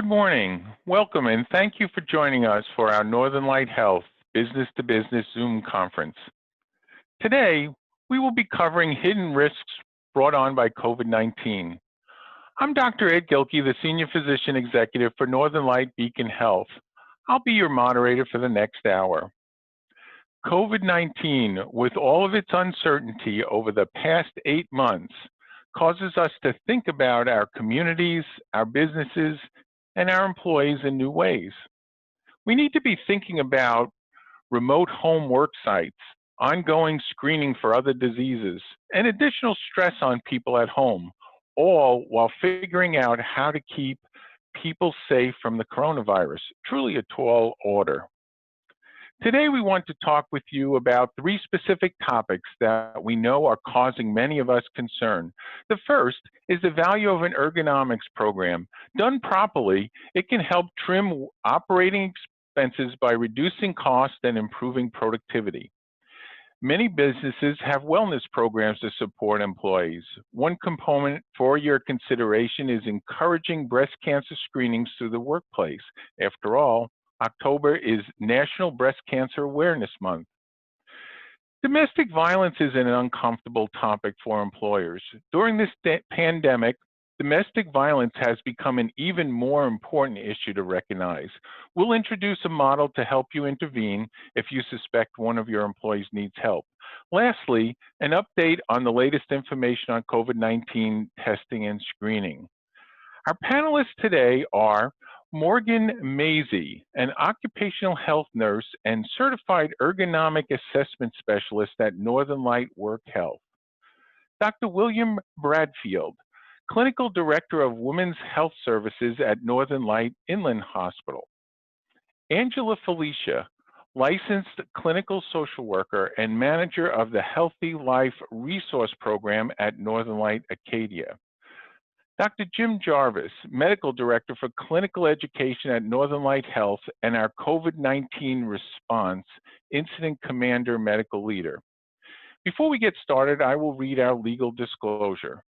Good morning. Welcome and thank you for joining us for our Northern Light Health Business to Business Zoom conference. Today, we will be covering hidden risks brought on by COVID-19. I'm Dr. Ed Gilkey, the Senior Physician Executive for Northern Light Beacon Health. I'll be your moderator for the next hour. COVID-19, with all of its uncertainty over the past 8 months, causes us to think about our communities, our businesses, and our employees in new ways. We need to be thinking about remote home work sites, ongoing screening for other diseases, and additional stress on people at home, all while figuring out how to keep people safe from the coronavirus. Truly a tall order. Today, we want to talk with you about 3 specific topics that we know are causing many of us concern. The first is the value of an ergonomics program. Done properly, it can help trim operating expenses by reducing costs and improving productivity. Many businesses have wellness programs to support employees. One component for your consideration is encouraging breast cancer screenings through the workplace. After all, October is National Breast Cancer Awareness Month. Domestic violence is an uncomfortable topic for employers. During this pandemic, domestic violence has become an even more important issue to recognize. We'll introduce a model to help you intervene if you suspect one of your employees needs help. Lastly, an update on the latest information on COVID-19 testing and screening. Our panelists today are Morgan Mazie, an occupational health nurse and certified ergonomic assessment specialist at Northern Light Work Health. Dr. William Bradfield, clinical director of Women's Health Services at Northern Light Inland Hospital. Angela Felicia, licensed clinical social worker and manager of the Healthy Life Resource Program at Northern Light Acadia. Dr. Jim Jarvis, Medical Director for Clinical Education at Northern Light Health and our COVID-19 Response Incident Commander Medical Leader. Before we get started, I will read our legal disclosure.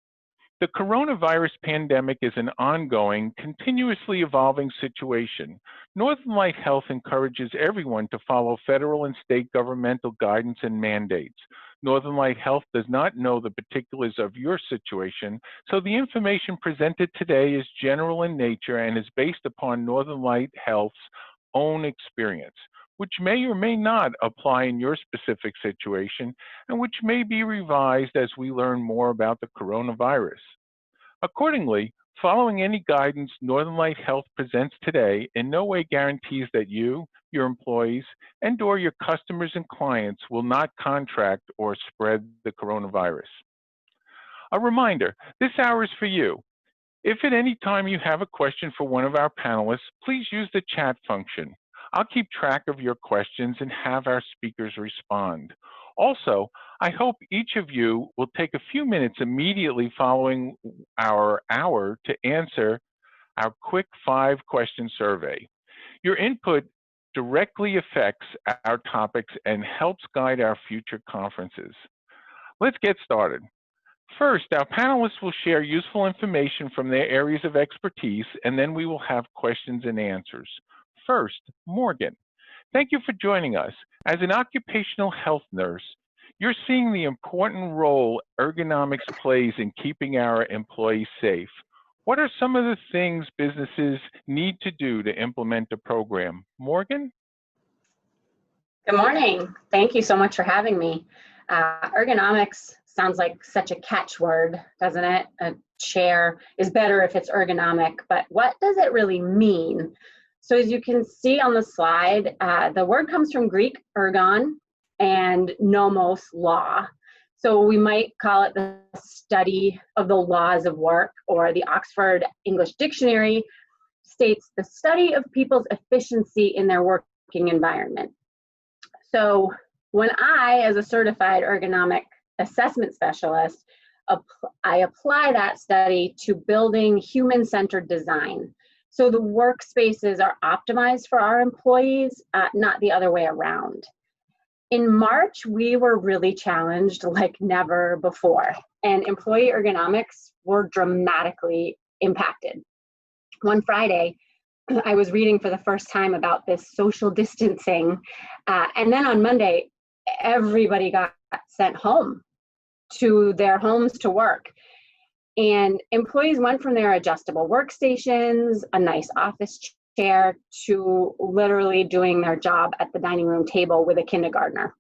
The coronavirus pandemic is an ongoing, continuously evolving situation. Northern Light Health encourages everyone to follow federal and state governmental guidance and mandates. Northern Light Health does not know the particulars of your situation, so the information presented today is general in nature and is based upon Northern Light Health's own experience, which may or may not apply in your specific situation, and which may be revised as we learn more about the coronavirus. Accordingly, following any guidance Northern Light Health presents today in no way guarantees that you, your employees, and/or your customers and clients will not contract or spread the coronavirus. A reminder, this hour is for you. If at any time you have a question for one of our panelists, please use the chat function. I'll keep track of your questions and have our speakers respond. Also, I hope each of you will take a few minutes immediately following our hour to answer our quick 5-question survey. Your input directly affects our topics and helps guide our future conferences. Let's get started. First, our panelists will share useful information from their areas of expertise, and then we will have questions and answers. First, Morgan, thank you for joining us. As an occupational health nurse, you're seeing the important role ergonomics plays in keeping our employees safe. What are some of the things businesses need to do to implement the program? Morgan? Good morning. Thank you so much for having me. Ergonomics sounds like such a catchword, doesn't it? A chair is better if it's ergonomic, but what does it really mean? So as you can see on the slide, the word comes from Greek ergon and nomos, law. So we might call it the study of the laws of work, or the Oxford English Dictionary states the study of people's efficiency in their working environment. So when I, as a certified ergonomic assessment specialist, I apply that study to building human-centered design. So the workspaces are optimized for our employees, not the other way around. In March, we were really challenged like never before, and employee ergonomics were dramatically impacted. One Friday, I was reading for the first time about this social distancing. And then on Monday, everybody got sent home to their homes to work. And employees went from their adjustable workstations, a nice office chair, to literally doing their job at the dining room table with a kindergartner.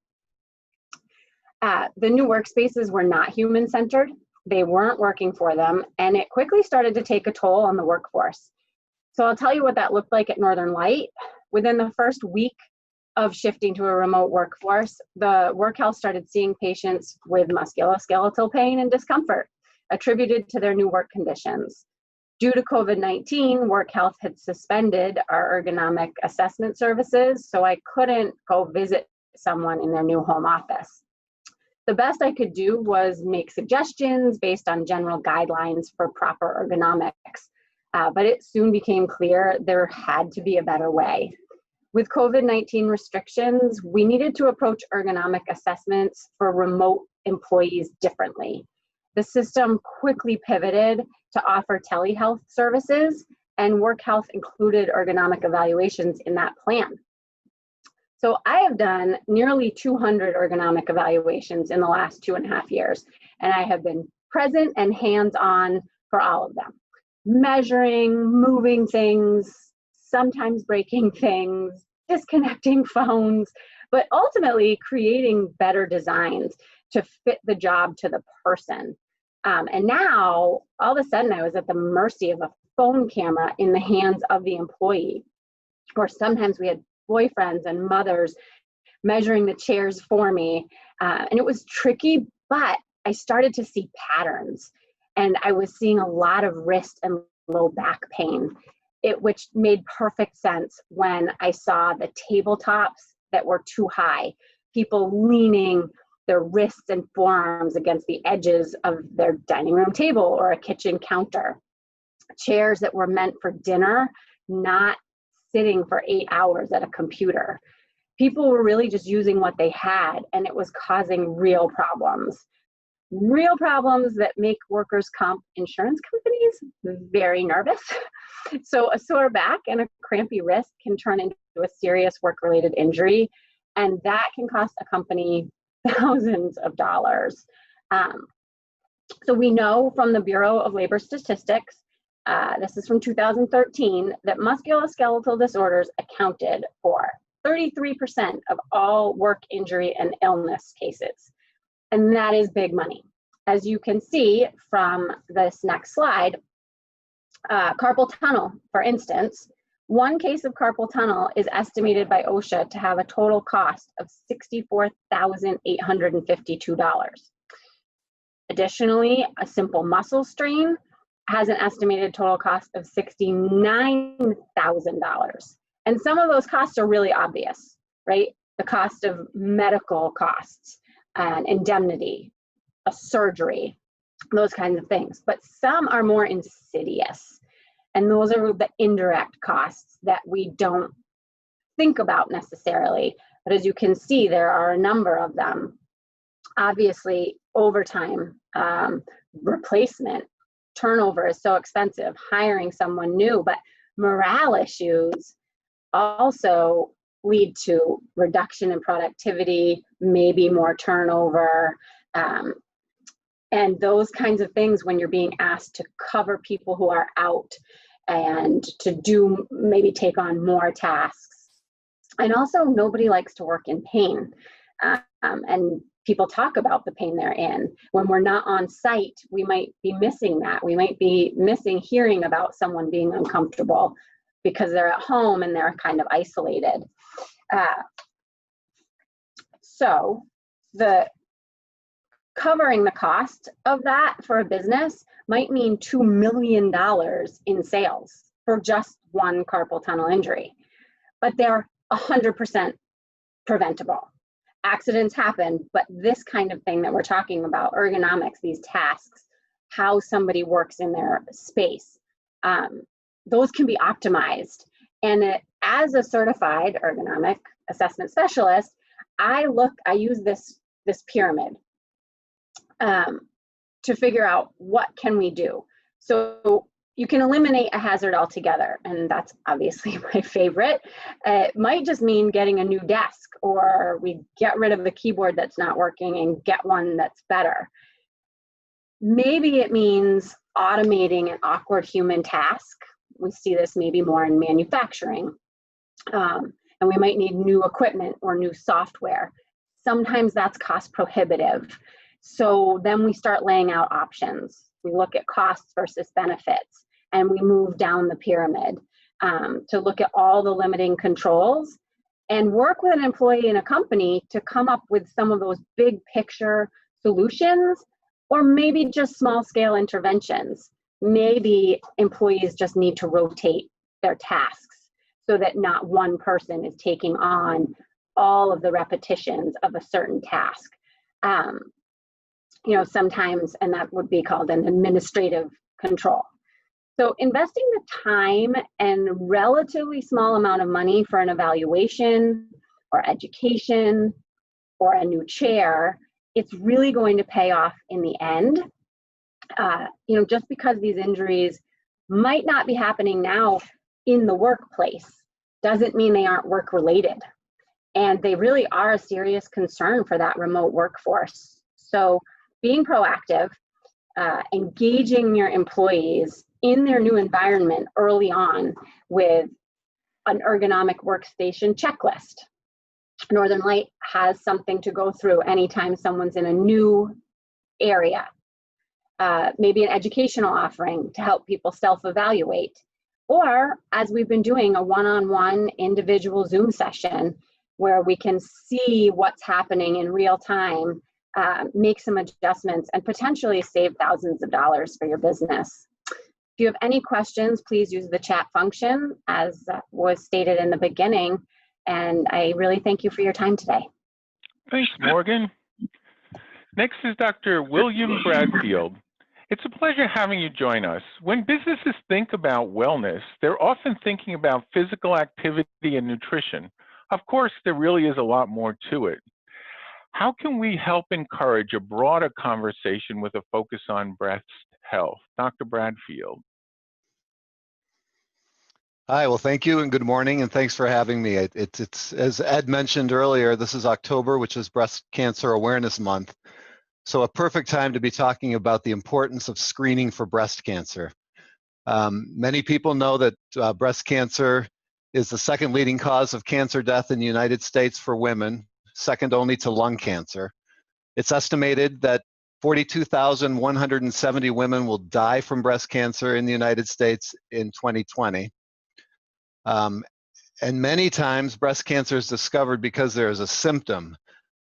The new workspaces were not human-centered. They weren't working for them, and it quickly started to take a toll on the workforce. So I'll tell you what that looked like at Northern Light. Within the first week of shifting to a remote workforce, the work health started seeing patients with musculoskeletal pain and discomfort attributed to their new work conditions. Due to COVID-19, work health had suspended our ergonomic assessment services, so I couldn't go visit someone in their new home office. The best I could do was make suggestions based on general guidelines for proper ergonomics, but it soon became clear there had to be a better way. With COVID-19 restrictions, we needed to approach ergonomic assessments for remote employees differently. The system quickly pivoted to offer telehealth services, and work health included ergonomic evaluations in that plan. So I have done nearly 200 ergonomic evaluations in the last 2.5 years, and I have been present and hands-on for all of them. Measuring, moving things, sometimes breaking things, disconnecting phones, but ultimately creating better designs to fit the job to the person. And now, all of a sudden, I was at the mercy of a phone camera in the hands of the employee. Or sometimes we had boyfriends and mothers measuring the chairs for me. And it was tricky, but I started to see patterns. And I was seeing a lot of wrist and low back pain, which made perfect sense when I saw the tabletops that were too high, people leaning their wrists and forearms against the edges of their dining room table or a kitchen counter, chairs that were meant for dinner, not sitting for 8 hours at a computer. People were really just using what they had, and it was causing real problems that make workers' comp insurance companies very nervous. So a sore back and a crampy wrist can turn into a serious work-related injury, and that can cost a company thousands of dollars. So we know from the Bureau of Labor Statistics, this is from 2013, that musculoskeletal disorders accounted for 33% of all work injury and illness cases. And that is big money. As you can see from this next slide, carpal tunnel, for instance, one case of carpal tunnel is estimated by OSHA to have a total cost of $64,852. Additionally, a simple muscle strain has an estimated total cost of $69,000. And some of those costs are really obvious, right? The cost of medical costs, an indemnity, a surgery, those kinds of things. But some are more insidious. And those are the indirect costs that we don't think about necessarily. But as you can see, there are a number of them. Obviously, overtime, replacement, turnover is so expensive, hiring someone new, but morale issues also lead to reduction in productivity, maybe more turnover, and those kinds of things when you're being asked to cover people who are out and to do, maybe take on more tasks. And also, nobody likes to work in pain. And people talk about the pain they're in. When we're not on site, we might be missing that. We might be missing hearing about someone being uncomfortable because they're at home and they're kind of isolated. So the covering the cost of that for a business might mean $2 million in sales for just one carpal tunnel injury, but they're 100% preventable. Accidents happen, but this kind of thing that we're talking about, ergonomics, these tasks, how somebody works in their space, those can be optimized. And as a certified ergonomic assessment specialist, I use this pyramid to figure out what can we do. So you can eliminate a hazard altogether, and that's obviously my favorite. It might just mean getting a new desk, or we get rid of the keyboard that's not working and get one that's better. Maybe it means automating an awkward human task. We see this maybe more in manufacturing. And we might need new equipment or new software. Sometimes that's cost prohibitive. So then we start laying out options. We look at costs versus benefits, and we move down the pyramid to look at all the limiting controls and work with an employee in a company to come up with some of those big picture solutions, or maybe just small scale interventions. Maybe employees just need to rotate their tasks so that not one person is taking on all of the repetitions of a certain task. Sometimes, and that would be called an administrative control. So investing the time and relatively small amount of money for an evaluation or education or a new chair, it's really going to pay off in the end. Just because these injuries might not be happening now in the workplace doesn't mean they aren't work related. And they really are a serious concern for that remote workforce. So being proactive, engaging your employees in their new environment early on with an ergonomic workstation checklist. Northern Light has something to go through anytime someone's in a new area. Maybe an educational offering to help people self-evaluate. Or, as we've been doing, a one-on-one individual Zoom session where we can see what's happening in real time, make some adjustments, and potentially save thousands of dollars for your business. If you have any questions, please use the chat function, as was stated in the beginning. And I really thank you for your time today. Thanks, Morgan. Next is Dr. William Bradfield. It's a pleasure having you join us. When businesses think about wellness, they're often thinking about physical activity and nutrition. Of course, there really is a lot more to it. How can we help encourage a broader conversation with a focus on breast health? Dr. Bradfield. Hi, well, thank you and good morning, and thanks for having me. It's as Ed mentioned earlier, this is October, which is Breast Cancer Awareness Month. So a perfect time to be talking about the importance of screening for breast cancer. Many people know that breast cancer is the second leading cause of cancer death in the United States for women, second only to lung cancer. It's estimated that 42,170 women will die from breast cancer in the United States in 2020. And many times breast cancer is discovered because there is a symptom.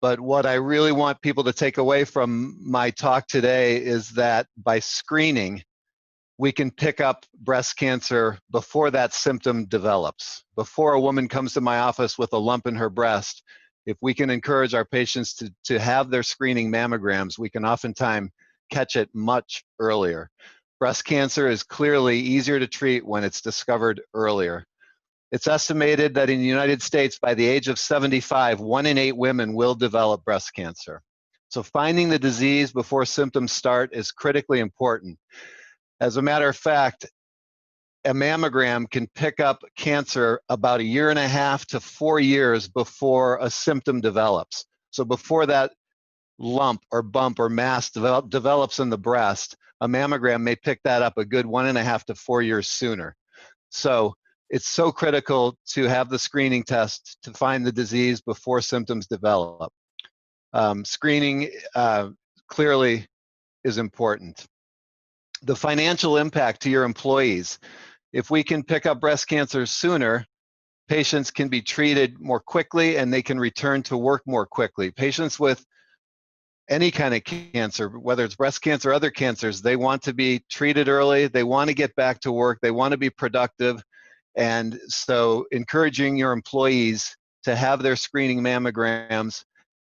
But what I really want people to take away from my talk today is that by screening, we can pick up breast cancer before that symptom develops. Before a woman comes to my office with a lump in her breast, if we can encourage our patients to have their screening mammograms, we can oftentimes catch it much earlier. Breast cancer is clearly easier to treat when it's discovered earlier. It's estimated that in the United States, by the age of 75, 1 in 8 women will develop breast cancer. So finding the disease before symptoms start is critically important. As a matter of fact, a mammogram can pick up cancer about 1.5 to 4 years before a symptom develops. So before that lump or bump or mass develops in the breast, a mammogram may pick that up a good 1.5 to 4 years sooner. So it's so critical to have the screening test to find the disease before symptoms develop. Screening clearly is important. The financial impact to your employees. If we can pick up breast cancer sooner, patients can be treated more quickly and they can return to work more quickly. Patients with any kind of cancer, whether it's breast cancer or other cancers, they want to be treated early, they want to get back to work, they want to be productive. And so encouraging your employees to have their screening mammograms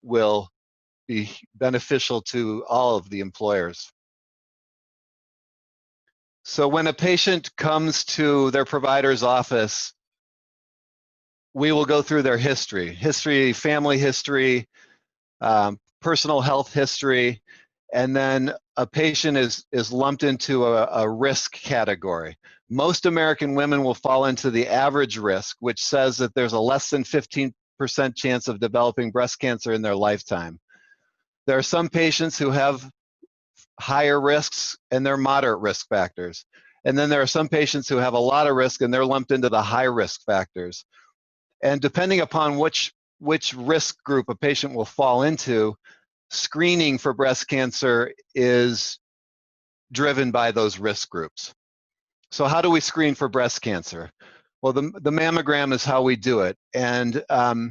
will be beneficial to all of the employers. So when a patient comes to their provider's office, we will go through their history, family history, personal health history, and then a patient is lumped into a risk category. Most American women will fall into the average risk, which says that there's a less than 15% chance of developing breast cancer in their lifetime. There are some patients who have higher risks and they're moderate risk factors. And then there are some patients who have a lot of risk and they're lumped into the high risk factors. And depending upon which risk group a patient will fall into, screening for breast cancer is driven by those risk groups. So how do we screen for breast cancer? Well, the mammogram is how we do it. And a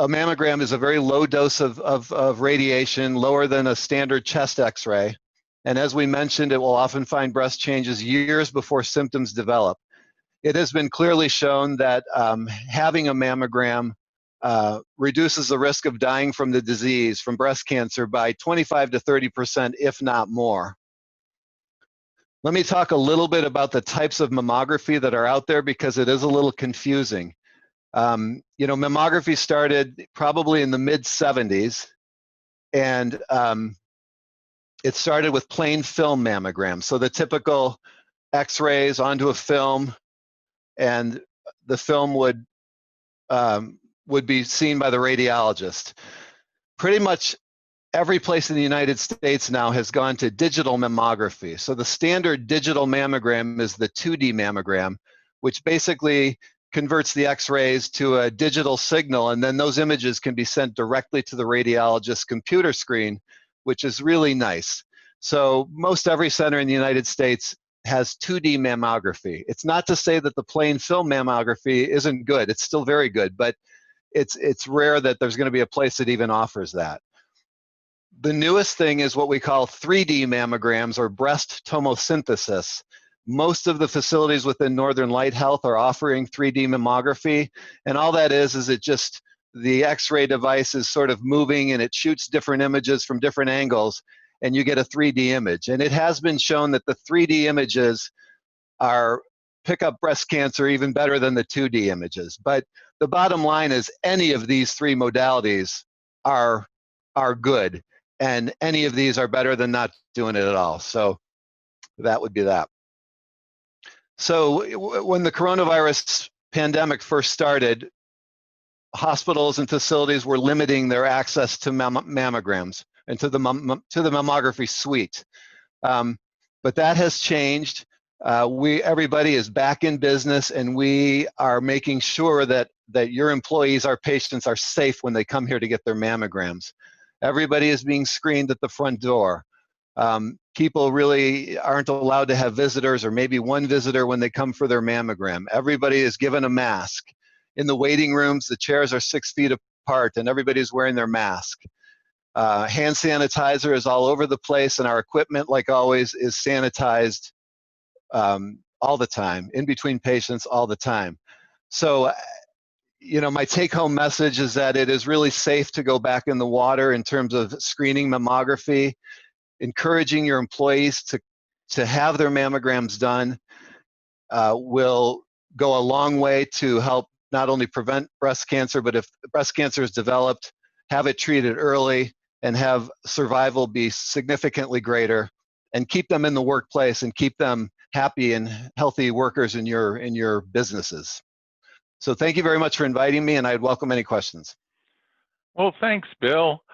mammogram is a very low dose of radiation, lower than a standard chest x-ray. And as we mentioned, it will often find breast changes years before symptoms develop. It has been clearly shown that having a mammogram reduces the risk of dying from the disease, from breast cancer, by 25 to 30%, if not more. Let me talk a little bit about the types of mammography that are out there because it is a little confusing. You know, mammography started probably in the mid-70s, and it started with plain film mammograms. So the typical x-rays onto a film, and the film would be seen by the radiologist. Pretty much every place in the United States now has gone to digital mammography. So the standard digital mammogram is the 2D mammogram, which basically converts the x-rays to a digital signal, and then those images can be sent directly to the radiologist's computer screen, which is really nice. So most every center in the United States has 2D mammography. It's not to say that the plain film mammography isn't good. It's still very good, but it's rare that there's going to be a place that even offers that. The newest thing is what we call 3D mammograms, or breast tomosynthesis. Most of the facilities within Northern Light Health are offering 3D mammography, and all that is it just, the x-ray device is sort of moving and it shoots different images from different angles, and you get a 3D image. And it has been shown that the 3D images pick up breast cancer even better than the 2D images. But the bottom line is any of these three modalities are good, and any of these are better than not doing it at all. So that would be that. So when the coronavirus pandemic first started, hospitals and facilities were limiting their access to mammograms and to the mammography suite. But that has changed. Everybody is back in business, and we are making sure that your employees, our patients, are safe when they come here to get their mammograms. Everybody is being screened at the front door. People really aren't allowed to have visitors, or maybe one visitor when they come for their mammogram. Everybody is given a mask. In the waiting rooms, the chairs are 6 feet apart, and everybody's wearing their mask. Hand sanitizer is all over the place, and our equipment, like always, is sanitized all the time, in between patients all the time. So, you know, my take-home message is that it is really safe to go back in the water in terms of screening mammography. Encouraging your employees to have their mammograms done will go a long way to help not only prevent breast cancer, but if breast cancer is developed, have it treated early and have survival be significantly greater, and keep them in the workplace and keep them happy and healthy workers in your businesses. So thank you very much for inviting me, and I'd welcome any questions. Well, thanks, Bill.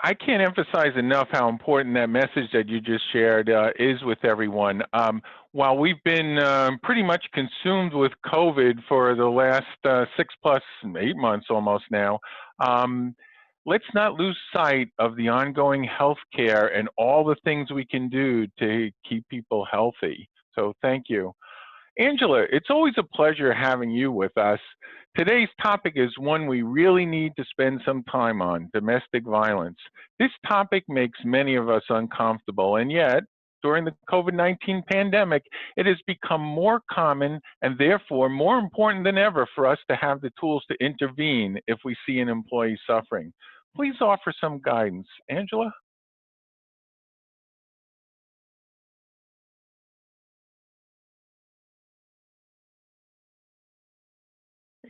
I can't emphasize enough how important that message that you just shared is with everyone. While we've been pretty much consumed with COVID for the last 6 plus 8 months almost now, let's not lose sight of the ongoing health care and all the things we can do to keep people healthy. So thank you. Angela, it's always a pleasure having you with us. Today's topic is one we really need to spend some time on: domestic violence. This topic makes many of us uncomfortable, and yet, during the COVID-19 pandemic, it has become more common and therefore more important than ever for us to have the tools to intervene if we see an employee suffering. Please offer some guidance. Angela?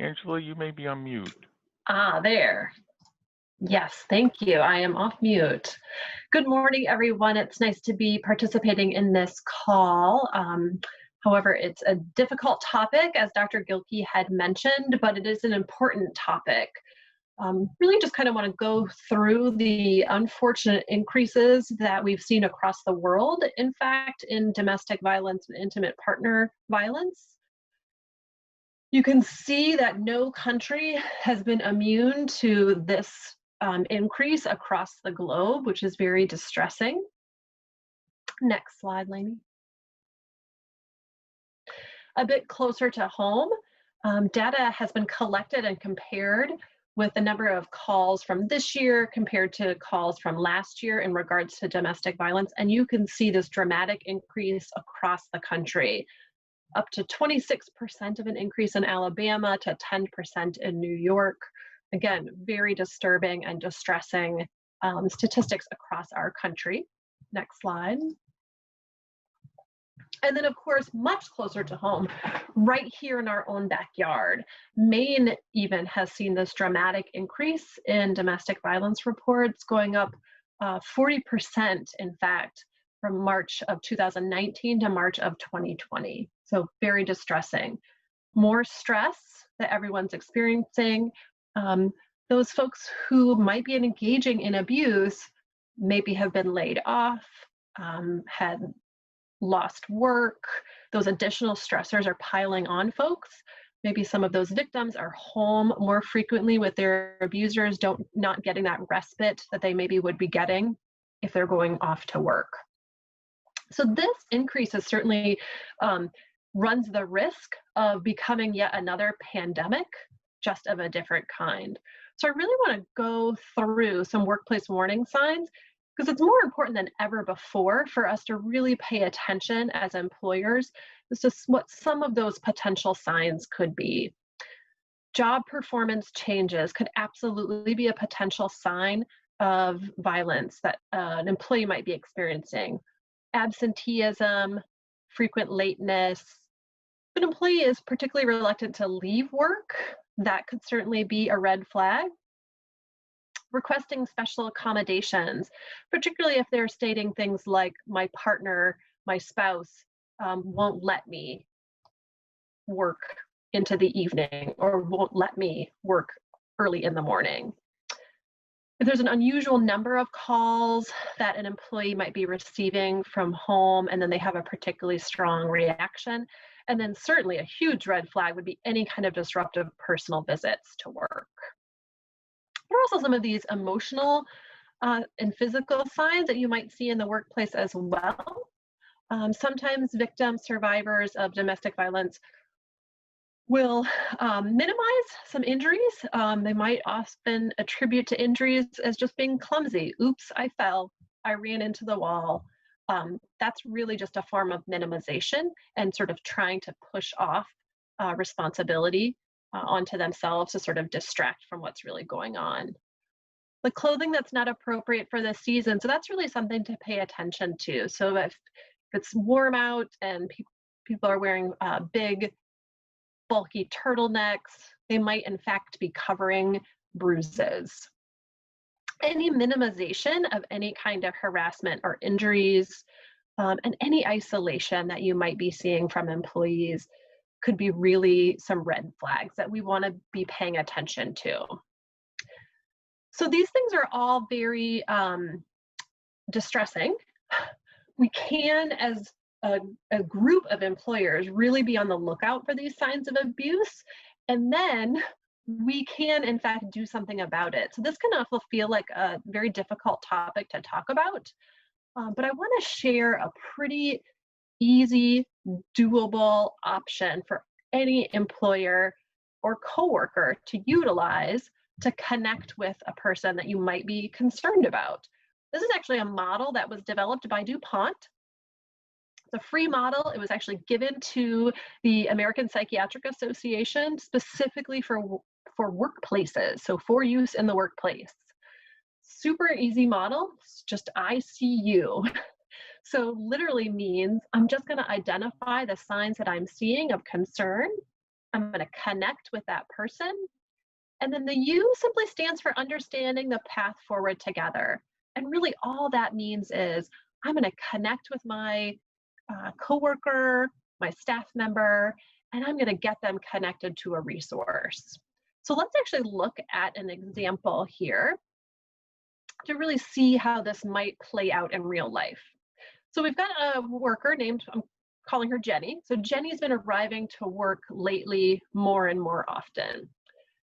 Angela, you may be on mute. There. Yes, thank you. I am off mute. Good morning, everyone. It's nice to be participating in this call. However, it's a difficult topic, as Dr. Gilkey had mentioned, but it is an important topic. Really just kind of want to go through the unfortunate increases that we've seen across the world, in fact, in domestic violence and intimate partner violence. You can see that no country has been immune to this increase across the globe, which is very distressing. Next slide, Lainey. A bit closer to home, data has been collected and compared with the number of calls from this year compared to calls from last year in regards to domestic violence. And you can see this dramatic increase across the country, up to 26% of an increase in Alabama to 10% in New York. Again, very disturbing and distressing statistics across our country. Next slide. And then, of course, much closer to home, right here in our own backyard, Maine even has seen this dramatic increase in domestic violence reports, going up 40%, in fact, from March of 2019 to March of 2020. So very distressing. More stress that everyone's experiencing. Those folks who might be engaging in abuse maybe have been laid off, had lost work. Those additional stressors are piling on folks. Maybe some of those victims are home more frequently with their abusers, not getting that respite that they maybe would be getting if they're going off to work. So this increase is certainly runs the risk of becoming yet another pandemic, just of a different kind. So I really want to go through some workplace warning signs, because it's more important than ever before for us to really pay attention as employers as to what some of those potential signs could be. Job performance changes could absolutely be a potential sign of violence that an employee might be experiencing. Absenteeism, frequent lateness. If an employee is particularly reluctant to leave work, that could certainly be a red flag. Requesting special accommodations, particularly if they're stating things like, my partner, my spouse won't let me work into the evening or won't let me work early in the morning. If there's an unusual number of calls that an employee might be receiving from home and then they have a particularly strong reaction, and then certainly a huge red flag would be any kind of disruptive personal visits to work. There are also some of these emotional and physical signs that you might see in the workplace as well. Sometimes victims, survivors of domestic violence will minimize some injuries. They might often attribute to injuries as just being clumsy. Oops, I fell, I ran into the wall. That's really just a form of minimization and sort of trying to push off responsibility onto themselves to sort of distract from what's really going on. The clothing that's not appropriate for the season, so that's really something to pay attention to. So if it's warm out and people are wearing big, bulky turtlenecks, they might in fact be covering bruises. Any minimization of any kind of harassment or injuries, and any isolation that you might be seeing from employees could be really some red flags that we want to be paying attention to. So these things are all very distressing. We can, as a group of employers, really be on the lookout for these signs of abuse, and then we can in fact do something about it. So this can also feel like a very difficult topic to talk about, but I want to share a pretty easy, doable option for any employer or coworker to utilize to connect with a person that you might be concerned about. This is actually a model that was developed by DuPont. It's a free model. It was actually given to the American Psychiatric Association specifically for workplaces, so for use in the workplace. Super easy model, it's just I see you. So literally means I'm just going to identify the signs that I'm seeing of concern. I'm going to connect with that person. And then the U simply stands for understanding the path forward together. And really all that means is I'm going to connect with my coworker, my staff member, and I'm going to get them connected to a resource. So let's actually look at an example here to really see how this might play out in real life. So we've got a worker named, I'm calling her Jenny. So Jenny's been arriving to work lately more and more often.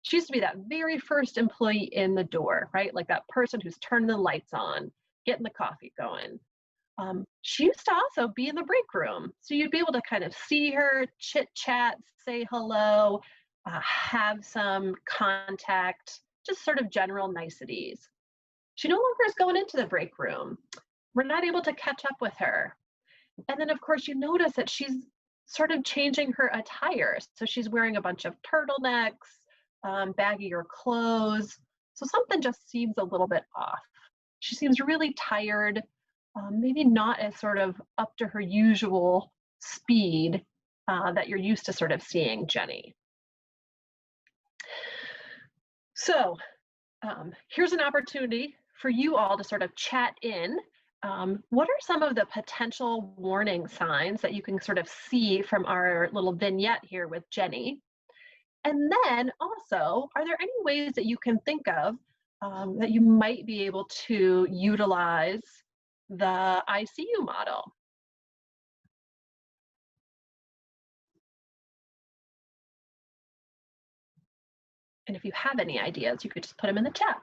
She used to be that very first employee in the door, right? Like that person who's turning the lights on, getting the coffee going. She used to also be in the break room. So you'd be able to kind of see her, chit chat, say hello, have some contact, just sort of general niceties. She no longer is going into the break room. We're not able to catch up with her. And then of course you notice that she's sort of changing her attire. So she's wearing a bunch of turtlenecks, baggier clothes. So something just seems a little bit off. She seems really tired, maybe not as sort of up to her usual speed that you're used to sort of seeing Jenny. So here's an opportunity for you all to sort of chat in. What are some of the potential warning signs that you can sort of see from our little vignette here with Jenny? And then also, are there any ways that you can think of that you might be able to utilize the ICU model? And if you have any ideas, you could just put them in the chat.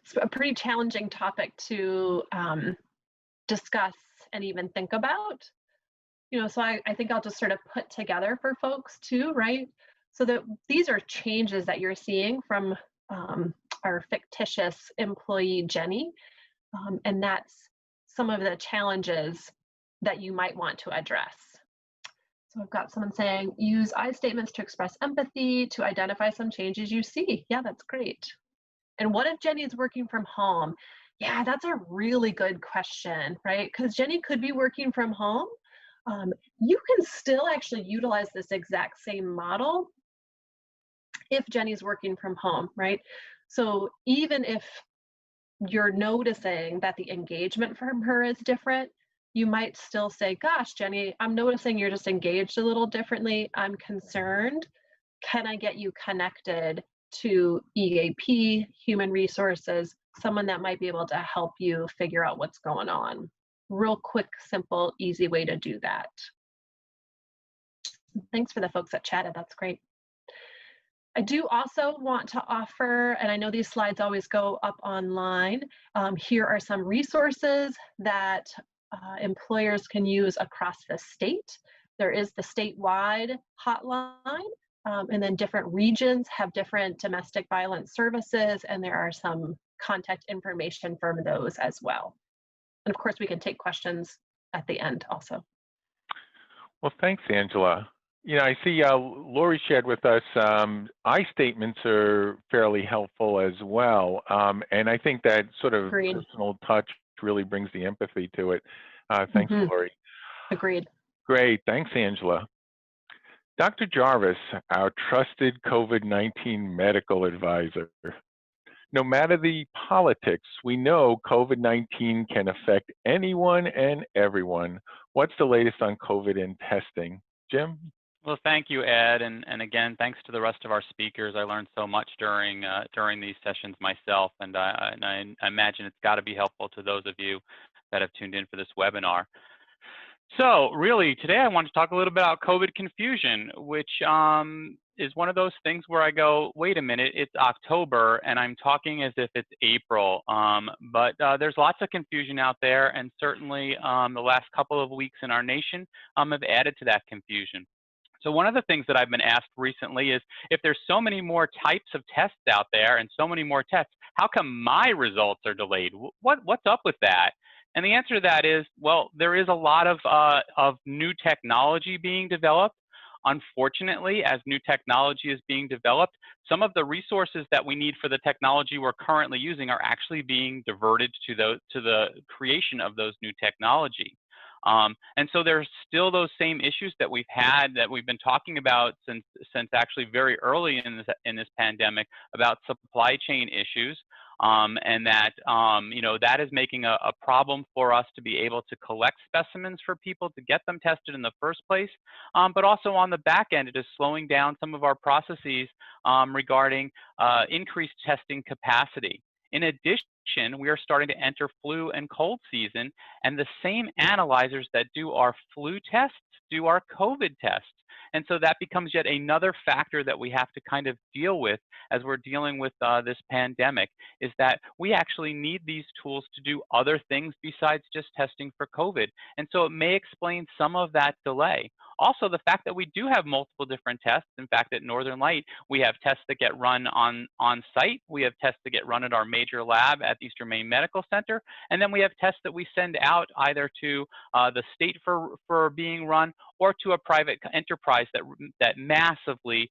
It's a pretty challenging topic to discuss and even think about. You know, so I think I'll just sort of put together for folks too, right? So that these are changes that you're seeing from our fictitious employee Jenny, and that's some of the challenges that you might want to address. So I've got someone saying, use I statements to express empathy, to identify some changes you see. Yeah, that's great. And what if Jenny is working from home? Yeah, that's a really good question, right? Because Jenny could be working from home. You can still actually utilize this exact same model if Jenny's working from home, right? So even if you're noticing that the engagement from her is different, you might still say, gosh, Jenny, I'm noticing you're just engaged a little differently. I'm concerned. Can I get you connected to EAP, human resources, someone that might be able to help you figure out what's going on? Real quick, simple, easy way to do that. Thanks for the folks that chatted, that's great. I do also want to offer, and I know these slides always go up online, here are some resources that employers can use across the state. There is the statewide hotline, and then different regions have different domestic violence services, and there are some contact information from those as well. And of course, we can take questions at the end also. Well, thanks, Angela. You know, I see Lori shared with us I statements are fairly helpful as well. And I think that sort of Agreed. personal touch really brings the empathy to it. Thanks, Lori. Agreed. Great. Thanks, Angela. Dr. Jarvis, our trusted COVID-19 medical advisor. No matter the politics, we know COVID-19 can affect anyone and everyone. What's the latest on COVID and testing? Jim? Well, thank you, Ed, and again, thanks to the rest of our speakers. I learned so much during these sessions myself, and I imagine it's got to be helpful to those of you that have tuned in for this webinar. So really, today I want to talk a little bit about COVID confusion, which is one of those things where I go, wait a minute, it's October, and I'm talking as if it's April. But there's lots of confusion out there, and certainly the last couple of weeks in our nation have added to that confusion. So one of the things that I've been asked recently is, if there's so many more types of tests out there and so many more tests, how come my results are delayed? What's up with that? And the answer to that is, well, there is a lot of new technology being developed. Unfortunately, as new technology is being developed, some of the resources that we need for the technology we're currently using are actually being diverted to the creation of those new technology. And so there's still those same issues that we've been talking about since actually very early in this pandemic about supply chain issues. And that, that is making a problem for us to be able to collect specimens for people to get them tested in the first place. But also on the back end, it is slowing down some of our processes regarding increased testing capacity. In addition, we are starting to enter flu and cold season, and the same analyzers that do our flu tests do our COVID tests. And so that becomes yet another factor that we have to kind of deal with as we're dealing with this pandemic, is that we actually need these tools to do other things besides just testing for COVID. And so it may explain some of that delay. Also, the fact that we do have multiple different tests. In fact, at Northern Light, we have tests that get run on site. We have tests that get run at our major lab at Eastern Maine Medical Center. And then we have tests that we send out either to the state for being run or to a private enterprise that massively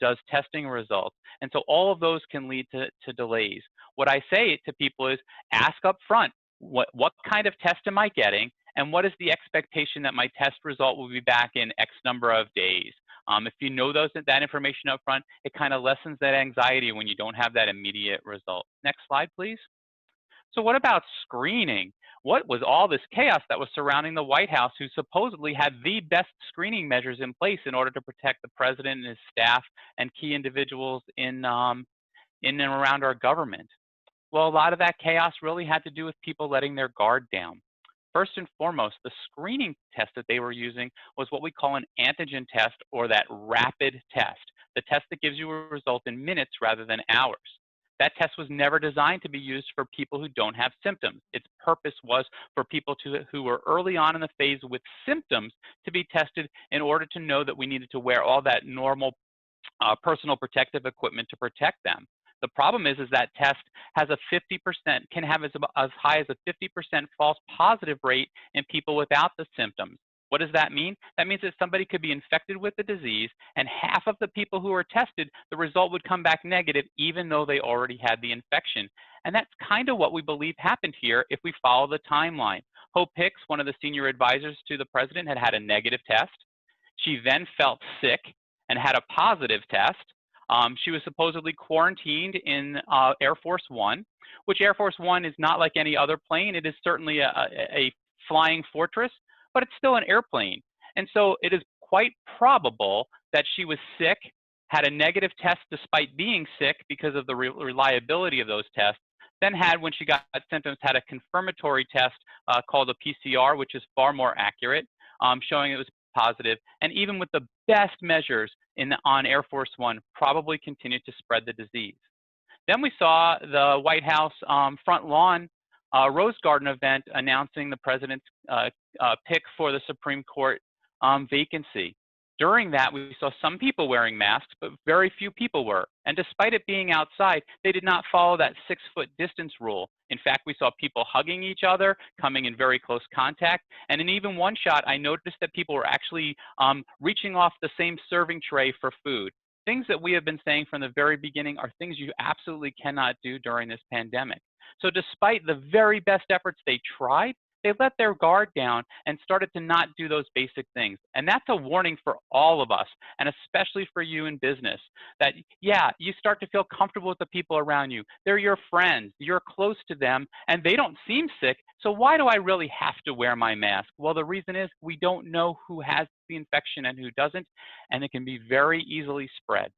does testing results. And so all of those can lead to delays. What I say to people is ask up front, what kind of test am I getting? And what is the expectation that my test result will be back in X number of days? If you know that information up front, it kind of lessens that anxiety when you don't have that immediate result. Next slide, please. So what about screening? What was all this chaos that was surrounding the White House, who supposedly had the best screening measures in place in order to protect the president and his staff and key individuals in and around our government? Well, a lot of that chaos really had to do with people letting their guard down. First and foremost, the screening test that they were using was what we call an antigen test, or that rapid test, the test that gives you a result in minutes rather than hours. That test was never designed to be used for people who don't have symptoms. Its purpose was for people who were early on in the phase with symptoms to be tested in order to know that we needed to wear all that normal personal protective equipment to protect them. The problem is that test has a 50%, can have as high as a 50% false positive rate in people without the symptoms. What does that mean? That means that somebody could be infected with the disease, and half of the people who were tested, the result would come back negative even though they already had the infection. And that's kind of what we believe happened here if we follow the timeline. Hope Hicks, one of the senior advisors to the president, had a negative test. She then felt sick and had a positive test. She was supposedly quarantined in Air Force One, which Air Force One is not like any other plane. It is certainly a flying fortress, but it's still an airplane. And so it is quite probable that she was sick, had a negative test despite being sick because of the reliability of those tests, then when she got symptoms, had a confirmatory test called a PCR, which is far more accurate, showing it was positive, and even with the best measures on Air Force One, probably continued to spread the disease. Then we saw the White House front lawn Rose Garden event announcing the president's pick for the Supreme Court vacancy. During that, we saw some people wearing masks, but very few people were. And despite it being outside, they did not follow that 6-foot distance rule. In fact, we saw people hugging each other, coming in very close contact. And in even one shot, I noticed that people were actually reaching off the same serving tray for food. Things that we have been saying from the very beginning are things you absolutely cannot do during this pandemic. So despite the very best efforts they tried, they let their guard down and started to not do those basic things. And that's a warning for all of us, and especially for you in business, that, yeah, you start to feel comfortable with the people around you. They're your friends. You're close to them, and they don't seem sick. So why do I really have to wear my mask? Well, the reason is we don't know who has the infection and who doesn't, and it can be very easily spread.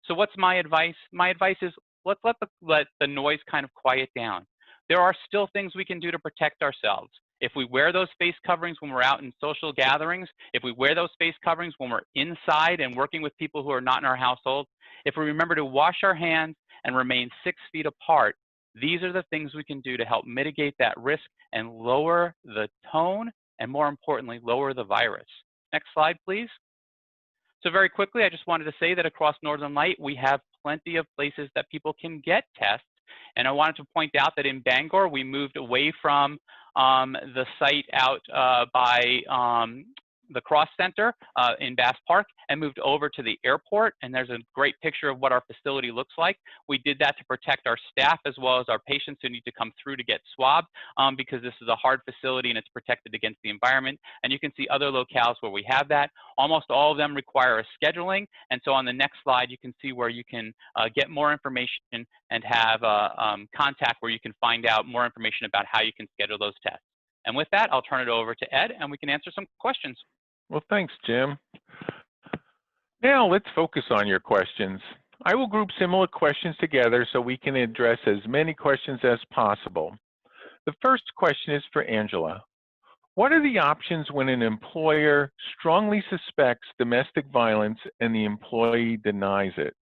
So what's my advice? My advice is let's let the noise kind of quiet down. There are still things we can do to protect ourselves. If we wear those face coverings when we're out in social gatherings, if we wear those face coverings when we're inside and working with people who are not in our household, if we remember to wash our hands and remain 6 feet apart, these are the things we can do to help mitigate that risk and lower the tone, and more importantly, lower the virus. Next slide, please. So very quickly, I just wanted to say that across Northern Light, we have plenty of places that people can get tests. And I wanted to point out that in Bangor, we moved away from the site out by the Cross Center in Bass Park and moved over to the airport. And there's a great picture of what our facility looks like. We did that to protect our staff as well as our patients who need to come through to get swabbed because this is a hard facility and it's protected against the environment. And you can see other locales where we have that. Almost all of them require a scheduling. And so on the next slide, you can see where you can get more information and have contact where you can find out more information about how you can schedule those tests. And with that, I'll turn it over to Ed and we can answer some questions. Well, thanks, Jim. Now let's focus on your questions. I will group similar questions together so we can address as many questions as possible. The first question is for Angela. What are the options when an employer strongly suspects domestic violence and the employee denies it?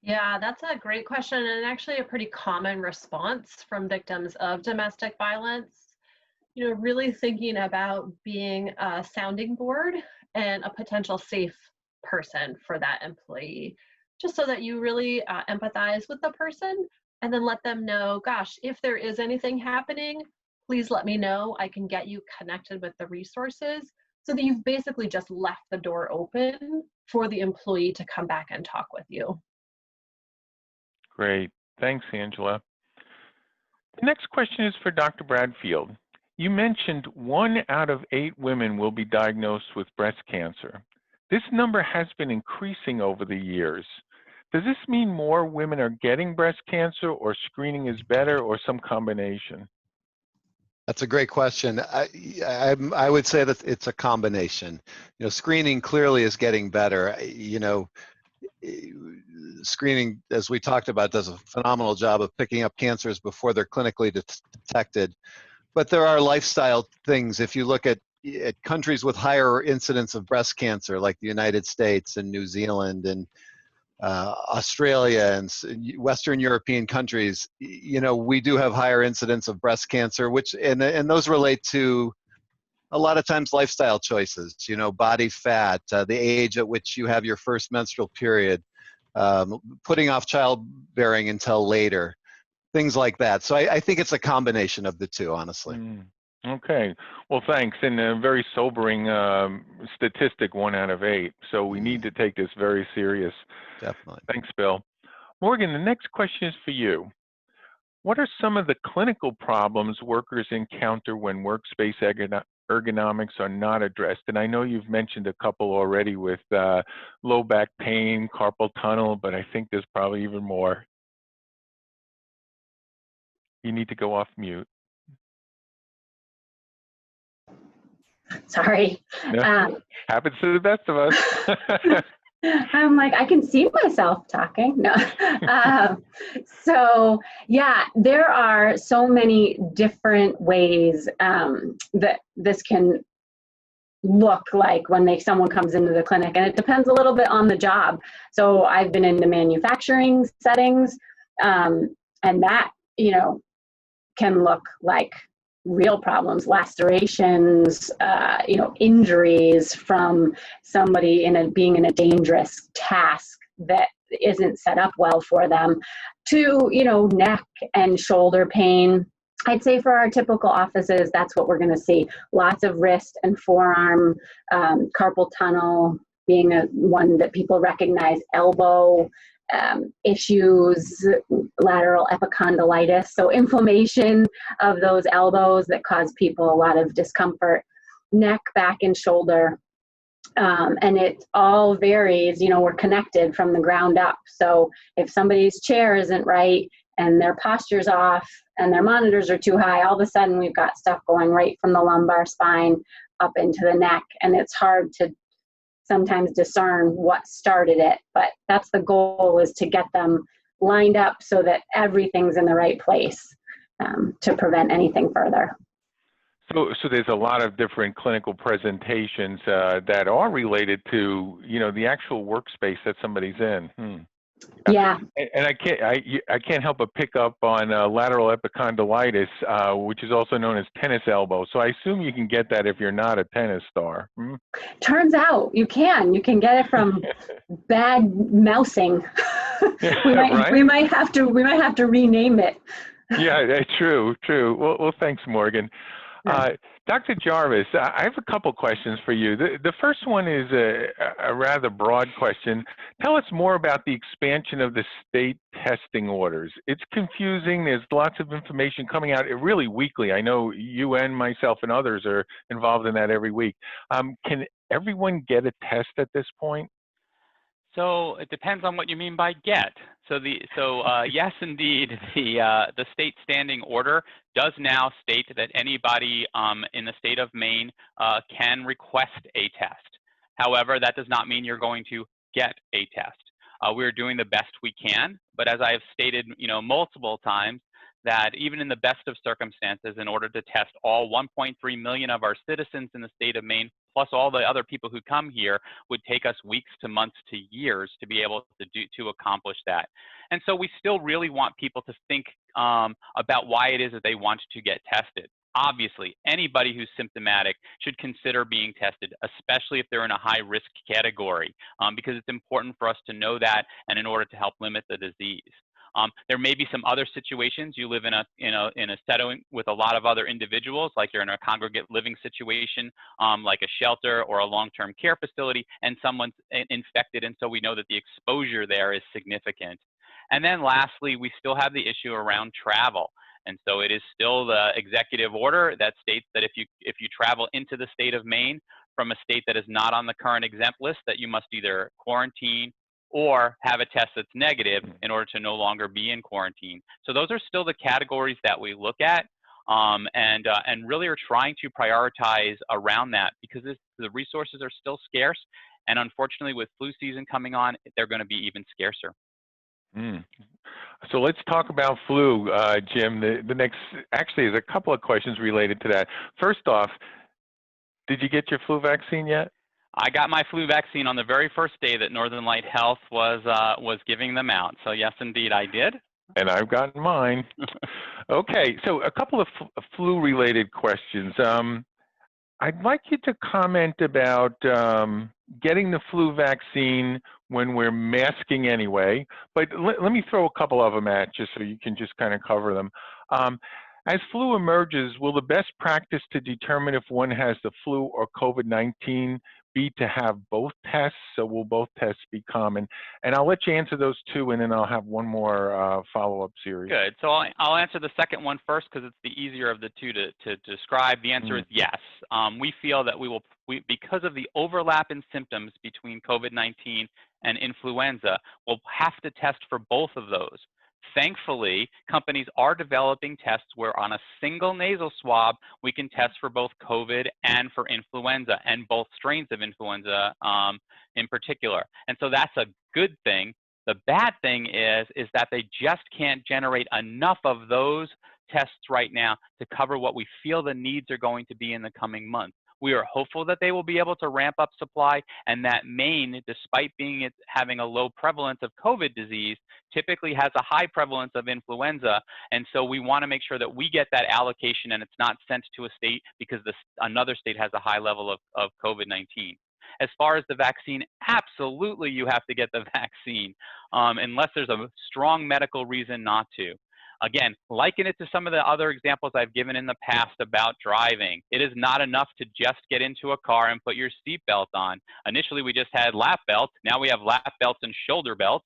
Yeah, that's a great question and actually a pretty common response from victims of domestic violence. You know, really thinking about being a sounding board and a potential safe person for that employee, just so that you really empathize with the person and then let them know, gosh, if there is anything happening, please let me know. I can get you connected with the resources, so that you've basically just left the door open for the employee to come back and talk with you. Great. Thanks, Angela. The next question is for Dr. Bradfield. You mentioned 1 out of 8 women will be diagnosed with breast cancer. This number has been increasing over the years. Does this mean more women are getting breast cancer, or screening is better, or some combination? That's a great question. I would say that it's a combination. You know, screening clearly is getting better. You know, screening, as we talked about, does a phenomenal job of picking up cancers before they're clinically detected. But there are lifestyle things. If you look at countries with higher incidence of breast cancer, like the United States and New Zealand and Australia and Western European countries, you know, we do have higher incidence of breast cancer, and those relate to a lot of times lifestyle choices, you know, body fat, the age at which you have your first menstrual period, putting off childbearing until later, things like that. So I think it's a combination of the two, honestly. Okay. Well, thanks. And a very sobering statistic, 1 out of 8. So we need to take this very serious. Definitely. Thanks, Bill. Morgan, the next question is for you. What are some of the clinical problems workers encounter when workspace ergonomics are not addressed? And I know you've mentioned a couple already with low back pain, carpal tunnel, but I think there's probably even more. You need to go off mute. Sorry. No, happens to the best of us. I'm like, I can see myself talking. No. So yeah, there are so many different ways that this can look like when someone comes into the clinic, and it depends a little bit on the job. So I've been in the manufacturing settings, and that, you know, can look like real problems, lacerations, you know, injuries from somebody being in a dangerous task that isn't set up well for them, to, you know, neck and shoulder pain. I'd say for our typical offices, that's what we're going to see. Lots of wrist and forearm, carpal tunnel being one that people recognize, elbow issues, lateral epicondylitis, so inflammation of those elbows that cause people a lot of discomfort, neck, back, and shoulder. And it all varies, you know, we're connected from the ground up. So if somebody's chair isn't right and their posture's off and their monitors are too high, all of a sudden we've got stuff going right from the lumbar spine up into the neck, and it's hard to sometimes discern what started it, but that's the goal, is to get them lined up so that everything's in the right place to prevent anything further. So there's a lot of different clinical presentations that are related to, you know, the actual workspace that somebody's in. Yeah. And I can't help but pick up on lateral epicondylitis, which is also known as tennis elbow. So I assume you can get that if you're not a tennis star. Turns out you can get it from bad mousing. we might have to rename it. Yeah, true. Well, thanks, Morgan. Dr. Jarvis, I have a couple questions for you. The first one is a rather broad question. Tell us more about the expansion of the state testing orders. It's confusing. There's lots of information coming out really weekly. I know you and myself and others are involved in that every week. Can everyone get a test at this point? So it depends on what you mean by get. So yes, indeed, the state standing order does now state that anybody in the state of Maine can request a test. However, that does not mean you're going to get a test. We're doing the best we can, but as I have stated, multiple times, that even in the best of circumstances, in order to test all 1.3 million of our citizens in the state of Maine, plus all the other people who come here, would take us weeks to months to years to be able to accomplish that. And so we still really want people to think about why it is that they want to get tested. Obviously, anybody who's symptomatic should consider being tested, especially if they're in a high-risk category, because it's important for us to know that and in order to help limit the disease. There may be some other situations. You live in a setting with a lot of other individuals, like you're in a congregate living situation, like a shelter or a long-term care facility, and someone's infected, and so we know that the exposure there is significant. And then lastly, we still have the issue around travel. And so it is still the executive order that states that if you travel into the state of Maine from a state that is not on the current exempt list, that you must either quarantine or have a test that's negative in order to no longer be in quarantine. So those are still the categories that we look at, and really are trying to prioritize around that, because the resources are still scarce, and unfortunately with flu season coming on, they're going to be even scarcer. So let's talk about flu, Jim. The next, actually, there's a couple of questions related to that. First off, did you get your flu vaccine yet? I got my flu vaccine on the very first day that Northern Light Health was giving them out. So yes, indeed, I did. And I've gotten mine. Okay, so a couple of flu-related questions. I'd like you to comment about getting the flu vaccine when we're masking anyway, but let me throw a couple of them at you so you can just kind of cover them. As flu emerges, will the best practice to determine if one has the flu or COVID-19 be to have both tests? So will both tests be common? And I'll let you answer those two, and then I'll have one more follow-up series. Good. So I'll answer the second one first, because it's the easier of the two to describe. The answer is yes. We feel that because of the overlap in symptoms between COVID-19 and influenza, we'll have to test for both of those. Thankfully, companies are developing tests where on a single nasal swab, we can test for both COVID and for influenza, and both strains of influenza in particular. And so that's a good thing. The bad thing is that they just can't generate enough of those tests right now to cover what we feel the needs are going to be in the coming months. We are hopeful that they will be able to ramp up supply, and that Maine, despite having a low prevalence of COVID disease, typically has a high prevalence of influenza. And so we want to make sure that we get that allocation and it's not sent to a state because another state has a high level of COVID-19. As far as the vaccine, absolutely you have to get the vaccine, unless there's a strong medical reason not to. Again, liken it to some of the other examples I've given in the past about driving. It is not enough to just get into a car and put your seatbelt on. Initially, we just had lap belts. Now we have lap belts and shoulder belts,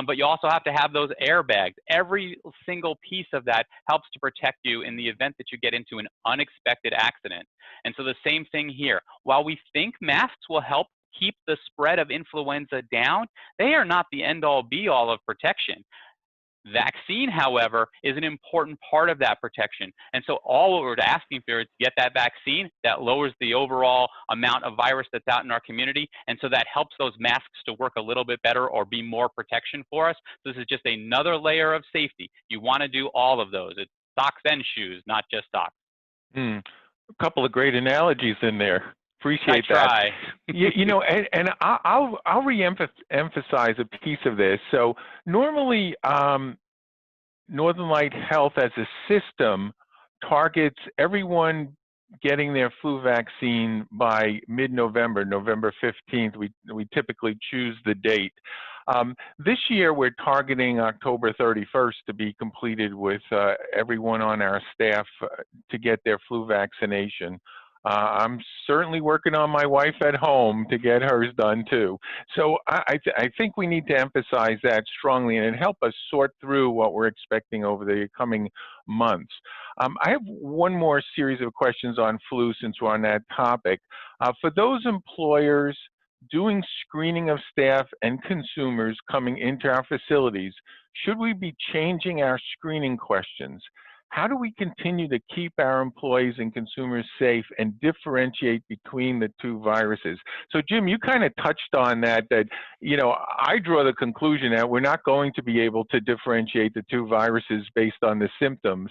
but you also have to have those airbags. Every single piece of that helps to protect you in the event that you get into an unexpected accident. And so the same thing here. While we think masks will help keep the spread of influenza down, they are not the end-all be-all of protection. Vaccine, however, is an important part of that protection. And so all we're asking for is to get that vaccine. That lowers the overall amount of virus that's out in our community. And so that helps those masks to work a little bit better or be more protection for us. So this is just another layer of safety. You want to do all of those. It's socks and shoes, not just socks. A couple of great analogies in there. Appreciate that. And I'll re-emphasize a piece of this. So normally, Northern Light Health as a system targets everyone getting their flu vaccine by mid-November, November 15th. We typically choose the date. This year, we're targeting October 31st to be completed with everyone on our staff to get their flu vaccination. I'm certainly working on my wife at home to get hers done too. So I think we need to emphasize that strongly and help us sort through what we're expecting over the coming months. I have one more series of questions on flu since we're on that topic. For those employers doing screening of staff and consumers coming into our facilities, should we be changing our screening questions? How do we continue to keep our employees and consumers safe and differentiate between the two viruses? So Jim, you kind of touched on that, you know, I draw the conclusion that we're not going to be able to differentiate the two viruses based on the symptoms,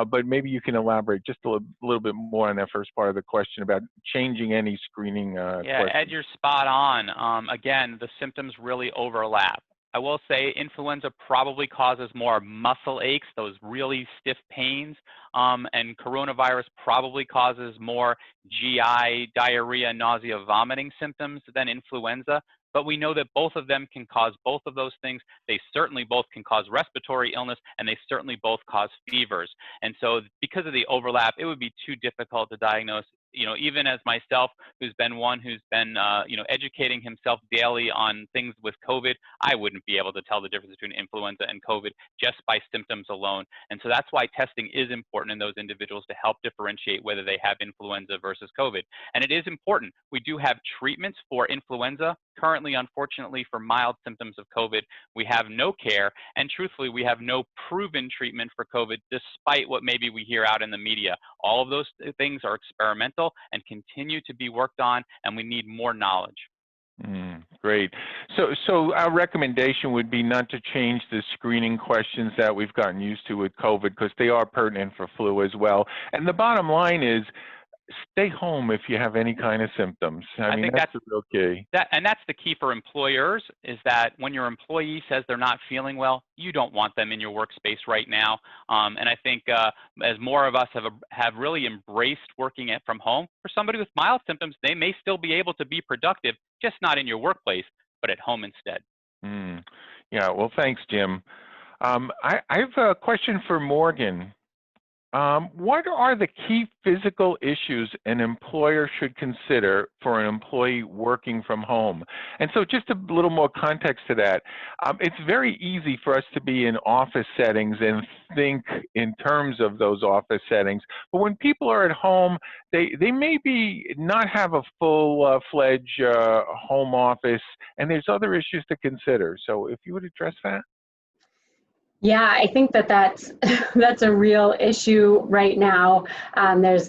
but maybe you can elaborate just a little bit more on that first part of the question about changing any screening Yeah, questions. Ed, you're spot on. Again, the symptoms really overlap. I will say influenza probably causes more muscle aches, those really stiff pains, and coronavirus probably causes more GI, diarrhea, nausea, vomiting symptoms than influenza. But we know that both of them can cause both of those things. They certainly both can cause respiratory illness, and they certainly both cause fevers. And so because of the overlap, it would be too difficult to diagnose. You know, even as myself, who's been you know, educating himself daily on things with COVID, I wouldn't be able to tell the difference between influenza and COVID just by symptoms alone. And so that's why testing is important in those individuals to help differentiate whether they have influenza versus COVID. And it is important. We do have treatments for influenza. Currently, unfortunately, for mild symptoms of COVID, we have no care. And truthfully, we have no proven treatment for COVID, despite what maybe we hear out in the media. All of those things are experimental and continue to be worked on, and we need more knowledge. Great. So our recommendation would be not to change the screening questions that we've gotten used to with COVID, because they are pertinent for flu as well. And the bottom line is, stay home if you have any kind of symptoms. I mean, that's the real key. And that's the key for employers, is that when your employee says they're not feeling well, you don't want them in your workspace right now. And I think as more of us have really embraced working from home, for somebody with mild symptoms, they may still be able to be productive, just not in your workplace, but at home instead. Yeah, well, thanks, Jim. I have a question for Morgan. What are the key physical issues an employer should consider for an employee working from home? And so just a little more context to that. It's very easy for us to be in office settings and think in terms of those office settings. But when people are at home, they maybe not have a full-fledged home office, and there's other issues to consider. So if you would address that. Yeah, I think that's a real issue right now. There's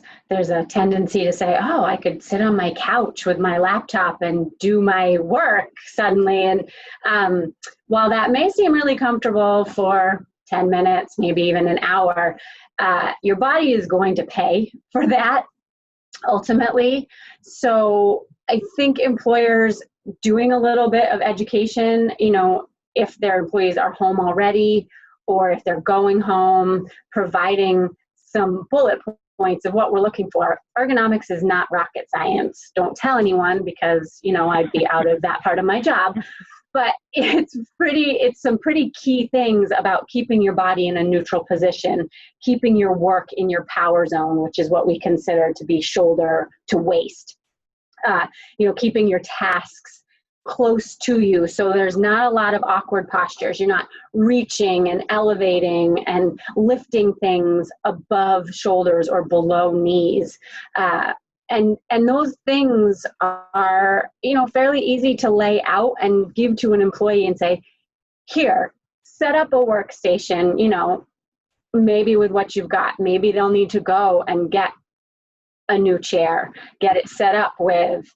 a tendency to say, oh, I could sit on my couch with my laptop and do my work suddenly. And while that may seem really comfortable for 10 minutes, maybe even an hour, your body is going to pay for that ultimately. So I think employers doing a little bit of education, you know, if their employees are home already, or if they're going home, providing some bullet points of what we're looking for. Ergonomics is not rocket science. Don't tell anyone, because, you know, I'd be out of that part of my job. But it's some pretty key things about keeping your body in a neutral position, keeping your work in your power zone, which is what we consider to be shoulder to waist. You know, keeping your tasks close to you, so there's not a lot of awkward postures. You're not reaching and elevating and lifting things above shoulders or below knees. And those things are, you know, fairly easy to lay out and give to an employee and say, here, set up a workstation, you know, maybe with what you've got. Maybe they'll need to go and get a new chair, get it set up with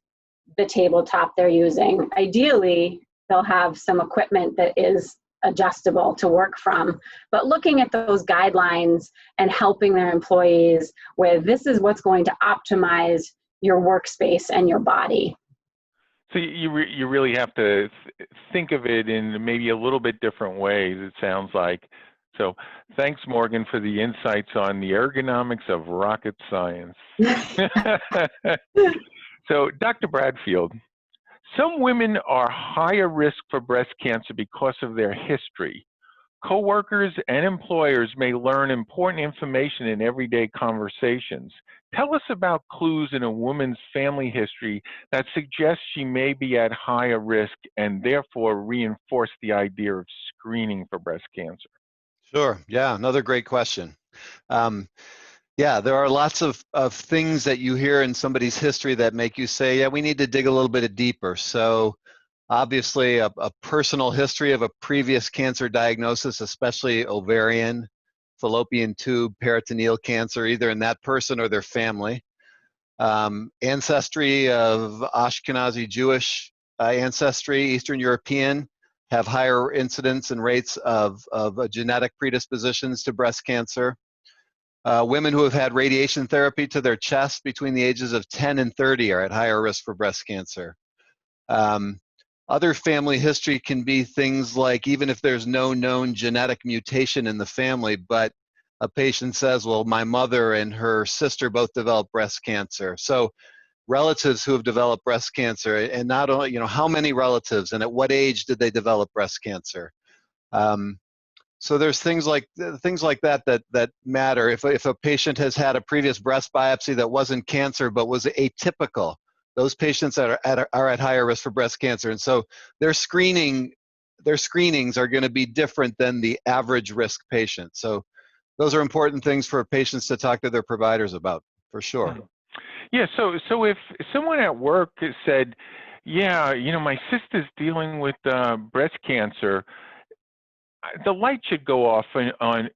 the tabletop they're using. Ideally, they'll have some equipment that is adjustable to work from, but looking at those guidelines and helping their employees with, this is what's going to optimize your workspace and your body. So you really have to think of it in maybe a little bit different ways, it sounds like. So thanks, Morgan, for the insights on the ergonomics of rocket science. So Dr. Bradfield, Some women are higher risk for breast cancer because of their history. Coworkers and employers may learn important information in everyday conversations. Tell us about clues in a woman's family history that suggests she may be at higher risk and therefore reinforce the idea of screening for breast cancer. Sure. Yeah, another great question. Yeah, there are lots of things that you hear in somebody's history that make you say, yeah, we need to dig a little bit deeper. So obviously a personal history of a previous cancer diagnosis, especially ovarian, fallopian tube, peritoneal cancer, either in that person or their family. Ancestry of Ashkenazi Jewish ancestry, Eastern European, have higher incidence and rates of genetic predispositions to breast cancer. Women who have had radiation therapy to their chest between the ages of 10 and 30 are at higher risk for breast cancer. Other family history can be things like, even if there's no known genetic mutation in the family, but a patient says, well, my mother and her sister both developed breast cancer. So relatives who have developed breast cancer, and not only, how many relatives and at what age did they develop breast cancer? So there's things like that matter. If a patient has had a previous breast biopsy that wasn't cancer but was atypical, those patients are at higher risk for breast cancer, and so their screenings are going to be different than the average risk patient. So those are important things for patients to talk to their providers about, for sure. Yeah. So if someone at work said, "Yeah, my sister's dealing with breast cancer," the light should go off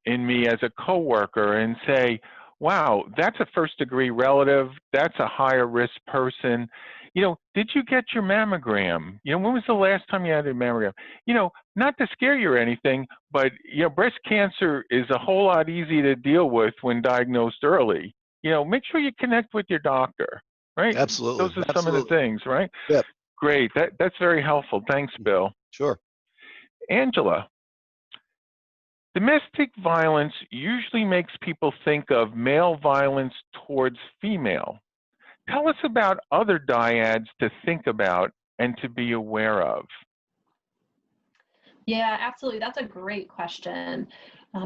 in me as a coworker and say, wow, that's a first-degree relative. That's a higher risk person. Did you get your mammogram? When was the last time you had a mammogram? Not to scare you or anything, but breast cancer is a whole lot easier to deal with when diagnosed early. Make sure you connect with your doctor, right? Absolutely. Those are some of the things, right? Yep. Great. That's very helpful. Thanks, Bill. Sure. Angela. Domestic violence usually makes people think of male violence towards female. Tell us about other dyads to think about and to be aware of. Yeah, absolutely. That's a great question.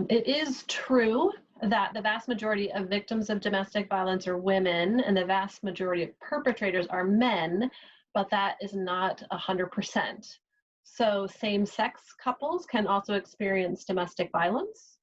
It is true that the vast majority of victims of domestic violence are women and the vast majority of perpetrators are men, but that is not 100%. So same-sex couples can also experience domestic violence.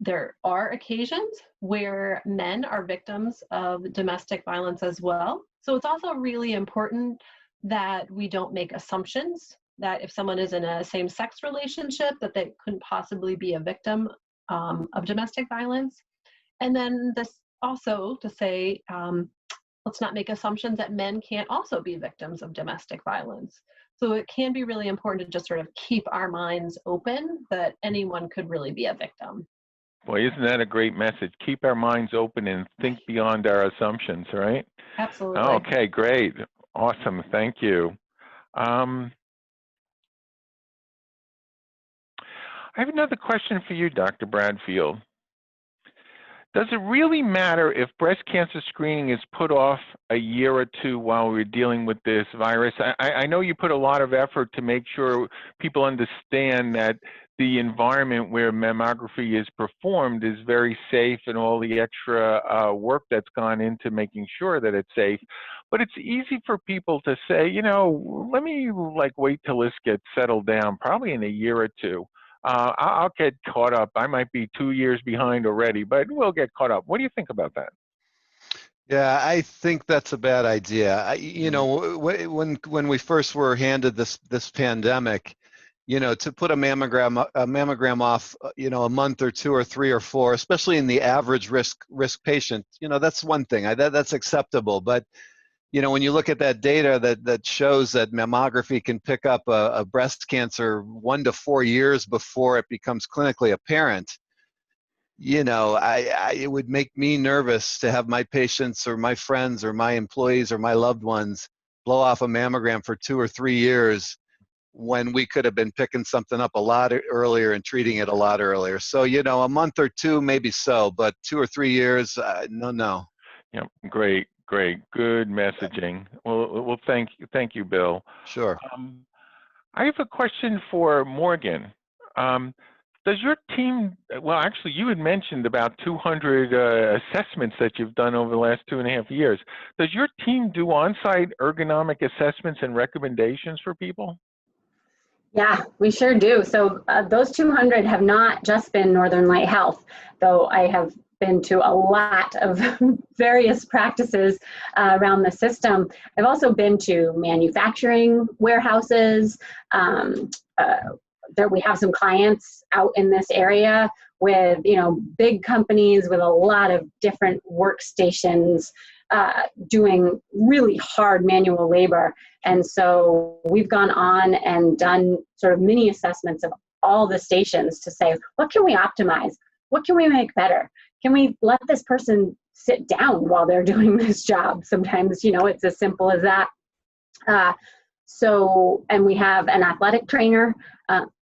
There are occasions where men are victims of domestic violence as well. So it's also really important that we don't make assumptions that if someone is in a same-sex relationship that they couldn't possibly be a victim of domestic violence. And then this also to say, let's not make assumptions that men can't also be victims of domestic violence. So it can be really important to just sort of keep our minds open that anyone could really be a victim. Boy, isn't that a great message? Keep our minds open and think beyond our assumptions, right? Absolutely. Okay, great. Awesome. Thank you. I have another question for you, Dr. Bradfield. Does it really matter if breast cancer screening is put off a year or two while we're dealing with this virus? I know you put a lot of effort to make sure people understand that the environment where mammography is performed is very safe and all the extra work that's gone into making sure that it's safe. But it's easy for people to say, let me wait till this gets settled down, probably in a year or two. I'll get caught up. I might be 2 years behind already, but we'll get caught up. What do you think about that? Yeah, I think that's a bad idea. When we first were handed this pandemic, to put a mammogram off, a month or two or three or four, especially in the average risk patient, that's one thing. That's acceptable. But when you look at that data that shows that mammography can pick up a breast cancer 1 to 4 years before it becomes clinically apparent, it would make me nervous to have my patients or my friends or my employees or my loved ones blow off a mammogram for 2 or 3 years when we could have been picking something up a lot earlier and treating it a lot earlier. So, a month or two, maybe so, but 2 or 3 years, no. Yeah, great. Great. Good messaging. Well, thank you, Bill. Sure. I have a question for Morgan. Does your team, well, actually, you had mentioned about 200 assessments that you've done over the last 2.5 years. Does your team do on-site ergonomic assessments and recommendations for people? Yeah, we sure do. So those 200 have not just been Northern Light Health, though I have been to a lot of various practices around the system. I've also been to manufacturing warehouses. There we have some clients out in this area with, big companies with a lot of different workstations doing really hard manual labor. And so we've gone on and done sort of mini assessments of all the stations to say, what can we optimize? What can we make better? Can we let this person sit down while they're doing this job? Sometimes, it's as simple as that. And we have an athletic trainer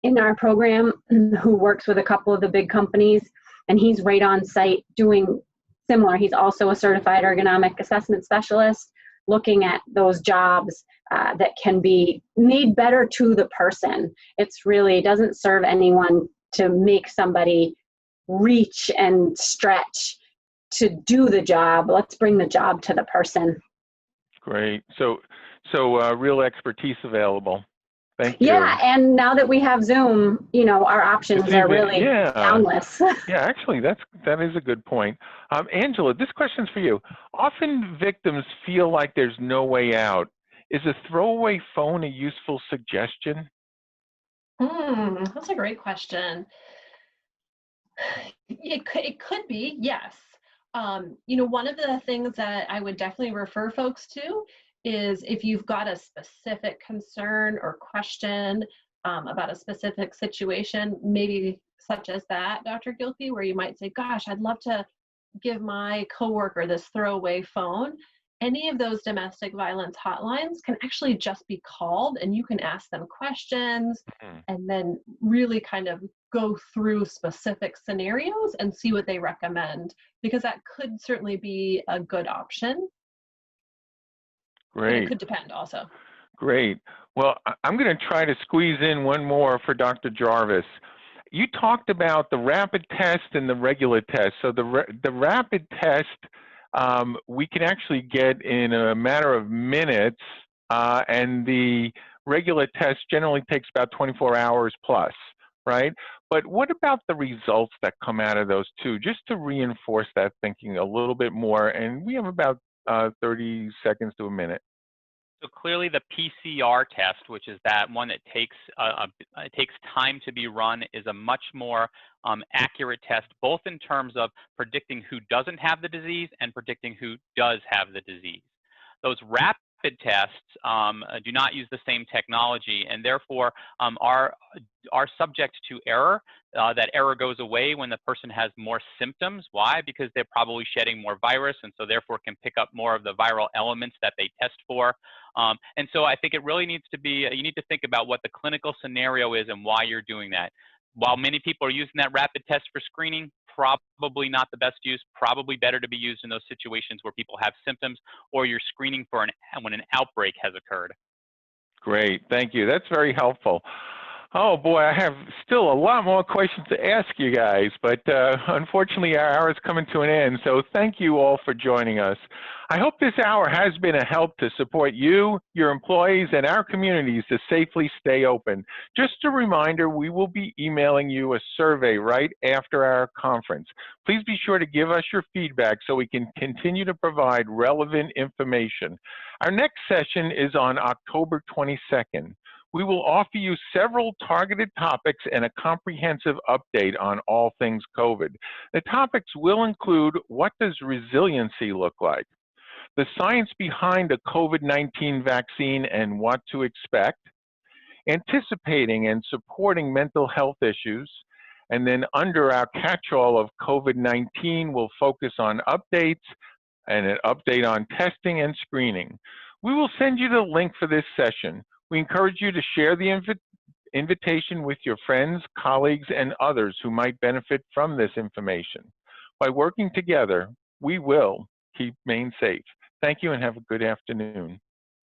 in our program who works with a couple of the big companies, and he's right on site doing similar. He's also a certified ergonomic assessment specialist, looking at those jobs that can be made better to the person. It's really doesn't serve anyone to make somebody reach and stretch to do the job. Let's bring the job to the person. Great. So real expertise available. Thank you. Yeah, and now that we have Zoom, our options are really boundless. Yeah, actually, that is a good point. Angela, this question's for you. Often victims feel like there's no way out. Is a throwaway phone a useful suggestion? That's a great question. It could be, yes. One of the things that I would definitely refer folks to is if you've got a specific concern or question about a specific situation, maybe such as that, Dr. Gilkey, where you might say, gosh, I'd love to give my coworker this throwaway phone. Any of those domestic violence hotlines can actually just be called, and you can ask them questions and then really kind of go through specific scenarios and see what they recommend, because that could certainly be a good option. Great. It could depend also. Great. Well, I'm going to try to squeeze in one more for Dr. Jarvis. You talked about the rapid test and the regular test. So the rapid test, we can actually get in a matter of minutes, and the regular test generally takes about 24 hours plus, right? But what about the results that come out of those two? Just to reinforce that thinking a little bit more, and we have about 30 seconds to a minute. So clearly the PCR test, which is that one that takes time to be run, is a much more accurate test, both in terms of predicting who doesn't have the disease and predicting who does have the disease. Those rapid tests do not use the same technology, and therefore are subject to error. That error goes away when the person has more symptoms. Why? Because they're probably shedding more virus, and so therefore can pick up more of the viral elements that they test for. And so I think it really needs to be, you need to think about what the clinical scenario is and why you're doing that. While many people are using that rapid test for screening, probably not the best use, probably better to be used in those situations where people have symptoms or you're screening for when an outbreak has occurred. Great, thank you. That's very helpful. Oh boy, I have still a lot more questions to ask you guys, but unfortunately our hour is coming to an end, so thank you all for joining us. I hope this hour has been a help to support you, your employees, and our communities to safely stay open. Just a reminder, we will be emailing you a survey right after our conference. Please be sure to give us your feedback so we can continue to provide relevant information. Our next session is on October 22nd. We will offer you several targeted topics and a comprehensive update on all things COVID. The topics will include, what does resiliency look like? The science behind a COVID-19 vaccine and what to expect, anticipating and supporting mental health issues, and then under our catch-all of COVID-19, we'll focus on updates and an update on testing and screening. We will send you the link for this session. We encourage you to share the invitation with your friends, colleagues, and others who might benefit from this information. By working together, we will keep Maine safe. Thank you and have a good afternoon.